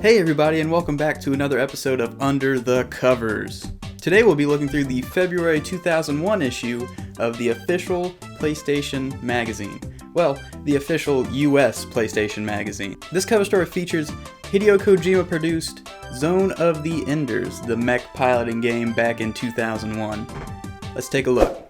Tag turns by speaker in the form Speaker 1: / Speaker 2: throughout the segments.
Speaker 1: Hey everybody, and welcome back to another episode of Under the Covers. Today we'll be looking through the February 2001 issue of the official PlayStation magazine. Well, the official US PlayStation magazine. This cover story features Hideo Kojima produced Zone of the Enders, the mech piloting game back in 2001. Let's take a look.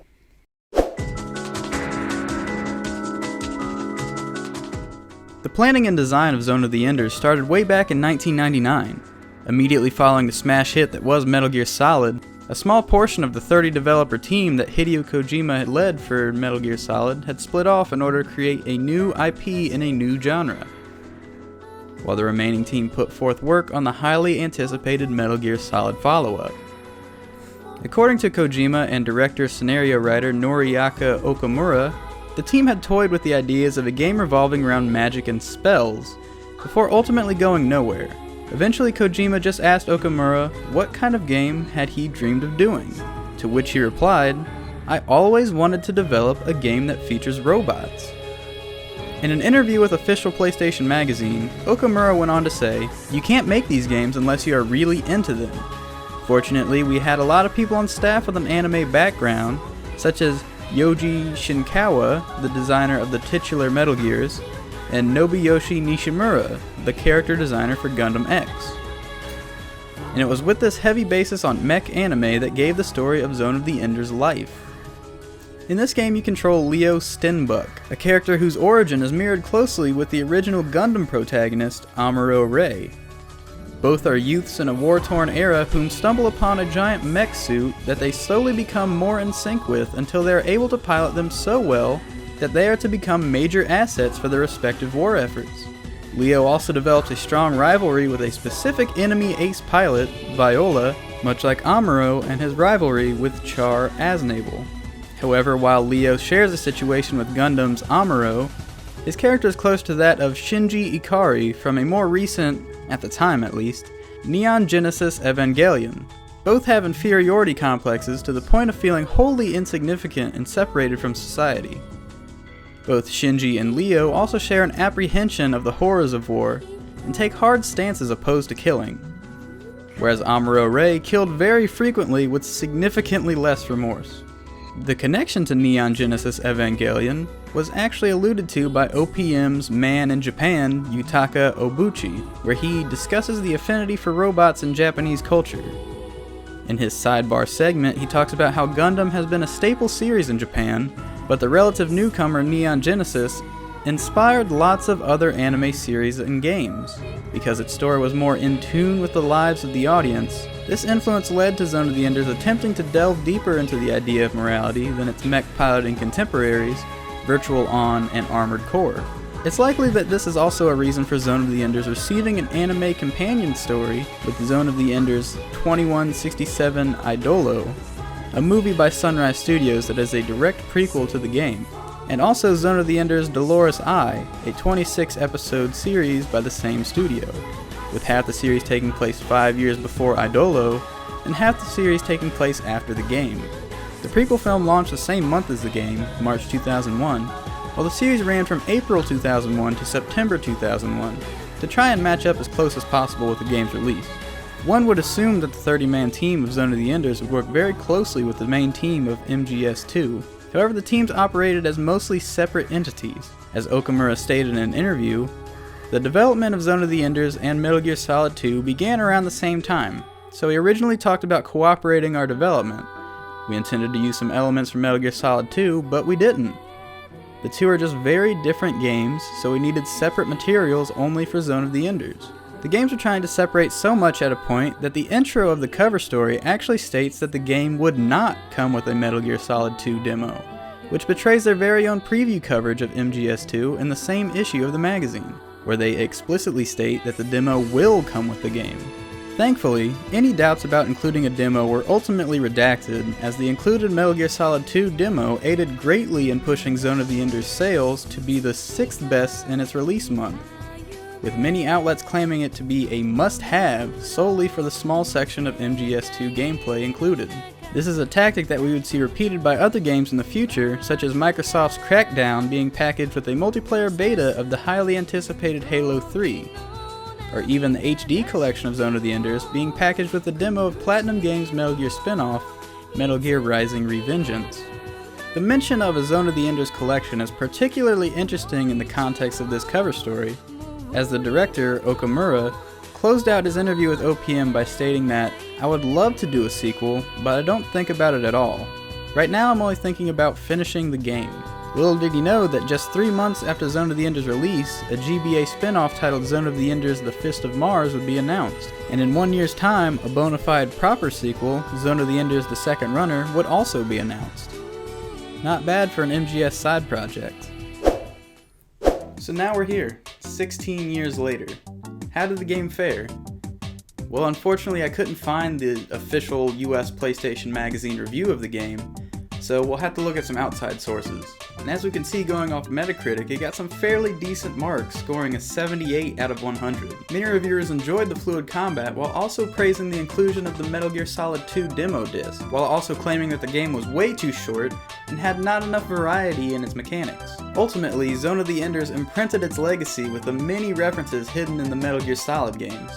Speaker 1: The planning and design of Zone of the Enders started way back in 1999. Immediately following the smash hit that was Metal Gear Solid, a small portion of the 30-developer team that Hideo Kojima had led for Metal Gear Solid had split off in order to create a new IP in a new genre, while the remaining team put forth work on the highly anticipated Metal Gear Solid follow-up. According to Kojima and director-scenario writer Noriaki Okamura, the team had toyed with the ideas of a game revolving around magic and spells, before ultimately going nowhere. Eventually, Kojima just asked Okamura what kind of game had he dreamed of doing, to which he replied, "I always wanted to develop a game that features robots." In an interview with official PlayStation magazine, Okamura went on to say, "You can't make these games unless you are really into them. Fortunately, we had a lot of people on staff with an anime background, such as Yoji Shinkawa, the designer of the titular Metal Gears, and Nobuyoshi Nishimura, the character designer for Gundam X. And it was with this heavy basis on mech anime that gave the story of Zone of the Enders life. In this game you control Leo Stenbuck, a character whose origin is mirrored closely with the original Gundam protagonist, Amuro Ray. Both are youths in a war-torn era whom stumble upon a giant mech suit that they slowly become more in sync with until they are able to pilot them so well that they are to become major assets for their respective war efforts. Leo also develops a strong rivalry with a specific enemy ace pilot, Viola, much like Amuro and his rivalry with Char Aznable. However, while Leo shares a situation with Gundam's Amuro, his character is close to that of Shinji Ikari from a more recent, at the time at least, Neon Genesis Evangelion. Both have inferiority complexes to the point of feeling wholly insignificant and separated from society. Both Shinji and Leo also share an apprehension of the horrors of war and take hard stances opposed to killing, whereas Amuro Ray killed very frequently with significantly less remorse. The connection to Neon Genesis Evangelion was actually alluded to by OPM's man in Japan, Yutaka Obuchi, where he discusses the affinity for robots in Japanese culture. In his sidebar segment, he talks about how Gundam has been a staple series in Japan, but the relative newcomer Neon Genesis inspired lots of other anime series and games. Because its story was more in tune with the lives of the audience, this influence led to Zone of the Enders attempting to delve deeper into the idea of morality than its mech piloting contemporaries, Virtual On and Armored Core. It's likely that this is also a reason for Zone of the Enders receiving an anime companion story with Zone of the Enders 2167 Idolo, a movie by Sunrise Studios that is a direct prequel to the game, and also Zone of the Enders Dolorous Eye, a 26-episode series by the same studio, with half the series taking place 5 years before Idolo, and half the series taking place after the game. The prequel film launched the same month as the game, March 2001, while the series ran from April 2001 to September 2001, to try and match up as close as possible with the game's release. One would assume that the 30-man team of Zone of the Enders would work very closely with the main team of MGS2, however the teams operated as mostly separate entities. As Okamura stated in an interview, the development of Zone of the Enders and Metal Gear Solid 2 began around the same time, so we originally talked about cooperating our development. We intended to use some elements from Metal Gear Solid 2, but we didn't. The two are just very different games, so we needed separate materials only for Zone of the Enders. The games were trying to separate so much at a point that the intro of the cover story actually states that the game would not come with a Metal Gear Solid 2 demo, which betrays their very own preview coverage of MGS2 in the same issue of the magazine, where they explicitly state that the demo will come with the game. Thankfully, any doubts about including a demo were ultimately redacted, as the included Metal Gear Solid 2 demo aided greatly in pushing Zone of the Enders' sales to be the 6th best in its release month, with many outlets claiming it to be a must-have solely for the small section of MGS2 gameplay included. This is a tactic that we would see repeated by other games in the future, such as Microsoft's Crackdown being packaged with a multiplayer beta of the highly anticipated Halo 3. or even the HD collection of Zone of the Enders being packaged with a demo of Platinum Games' Metal Gear spin-off, Metal Gear Rising: Revengeance. The mention of a Zone of the Enders collection is particularly interesting in the context of this cover story, as the director, Okamura, closed out his interview with OPM by stating that, "I would love to do a sequel, but I don't think about it at all. Right now I'm only thinking about finishing the game." Little did he know that just 3 months after Zone of the Enders release, a GBA spin-off titled Zone of the Enders: The Fist of Mars would be announced, and in 1 year's time, a bona fide proper sequel, Zone of the Enders: The Second Runner, would also be announced. Not bad for an MGS side project. So now we're here, 16 years later. How did the game fare? Well, unfortunately I couldn't find the official US PlayStation Magazine review of the game, so we'll have to look at some outside sources. And as we can see going off Metacritic, it got some fairly decent marks, scoring a 78 out of 100. Many reviewers enjoyed the fluid combat while also praising the inclusion of the Metal Gear Solid 2 demo disc, while also claiming that the game was way too short and had not enough variety in its mechanics. Ultimately, Zone of the Enders imprinted its legacy with the many references hidden in the Metal Gear Solid games.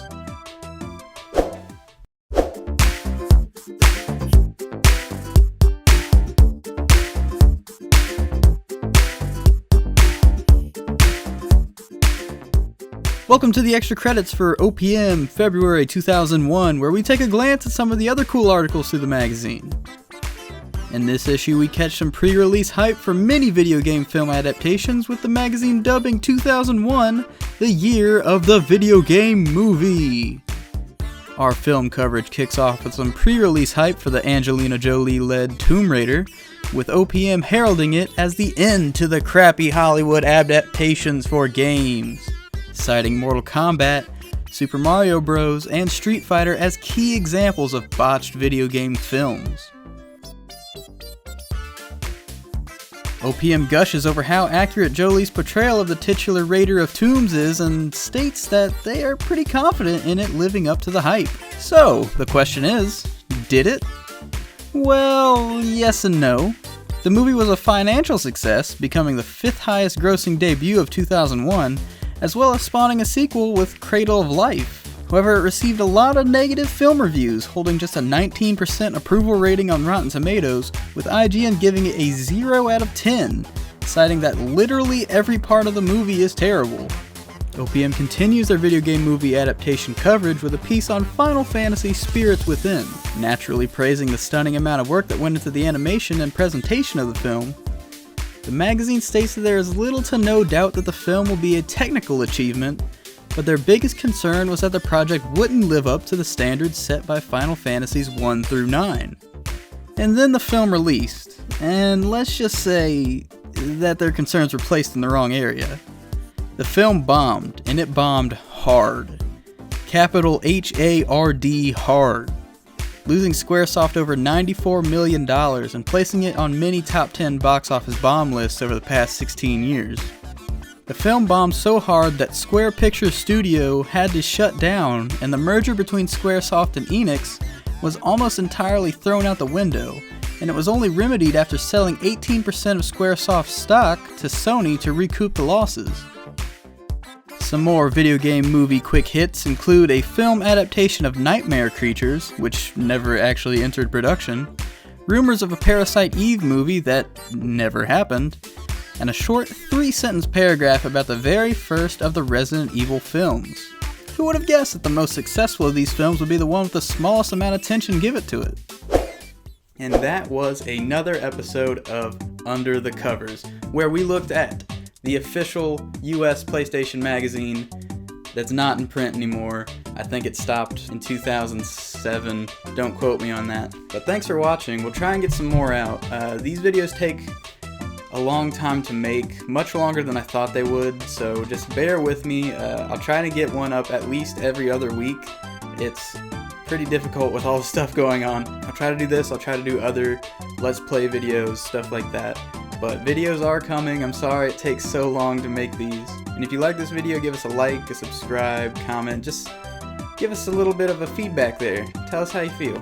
Speaker 1: Welcome to the extra credits for OPM February 2001, where we take a glance at some of the other cool articles through the magazine. In this issue, we catch some pre-release hype for many video game film adaptations, with the magazine dubbing 2001 the year of the video game movie. Our film coverage kicks off with some pre-release hype for the Angelina Jolie-led Tomb Raider, with OPM heralding it as the end to the crappy Hollywood adaptations for games, citing Mortal Kombat, Super Mario Bros., and Street Fighter as key examples of botched video game films. OPM gushes over how accurate Jolie's portrayal of the titular Raider of Tombs is and states that they are pretty confident in it living up to the hype. So, the question is, did it? Well, yes and no. The movie was a financial success, becoming the 5th highest grossing debut of 2001, as well as spawning a sequel with Cradle of Life. However, it received a lot of negative film reviews, holding just a 19% approval rating on Rotten Tomatoes, with IGN giving it a 0 out of 10, citing that literally every part of the movie is terrible. OPM continues their video game movie adaptation coverage with a piece on Final Fantasy Spirits Within, naturally praising the stunning amount of work that went into the animation and presentation of the film. The magazine states that there is little to no doubt that the film will be a technical achievement, but their biggest concern was that the project wouldn't live up to the standards set by Final Fantasies 1 through 9. And then the film released, and let's just say that their concerns were placed in the wrong area. The film bombed, and it bombed hard. Capital H-A-R-D, hard. Losing Squaresoft over $94 million and placing it on many top 10 box office bomb lists over the past 16 years. The film bombed so hard that Square Pictures Studio had to shut down, and the merger between Squaresoft and Enix was almost entirely thrown out the window, and it was only remedied after selling 18% of Squaresoft's stock to Sony to recoup the losses. Some more video game movie quick hits include a film adaptation of Nightmare Creatures, which never actually entered production, rumors of a Parasite Eve movie that never happened, and a short 3-sentence paragraph about the very first of the Resident Evil films. Who would have guessed that the most successful of these films would be the one with the smallest amount of attention given to it? And that was another episode of Under the Covers, where we looked at the official US PlayStation magazine that's not in print anymore. I think it stopped in 2007. Don't quote me on that. But thanks for watching. We'll try and get some more out. These videos take a long time to make, much longer than I thought they would, so just bear with me. I'll try to get one up at least every other week. It's pretty difficult with all the stuff going on. I'll try to do this, I'll try to do other Let's Play videos, stuff like that. But videos are coming. I'm sorry it takes so long to make these. And if you like this video, give us a like, a subscribe, comment. Just give us a little bit of a feedback there. Tell us how you feel.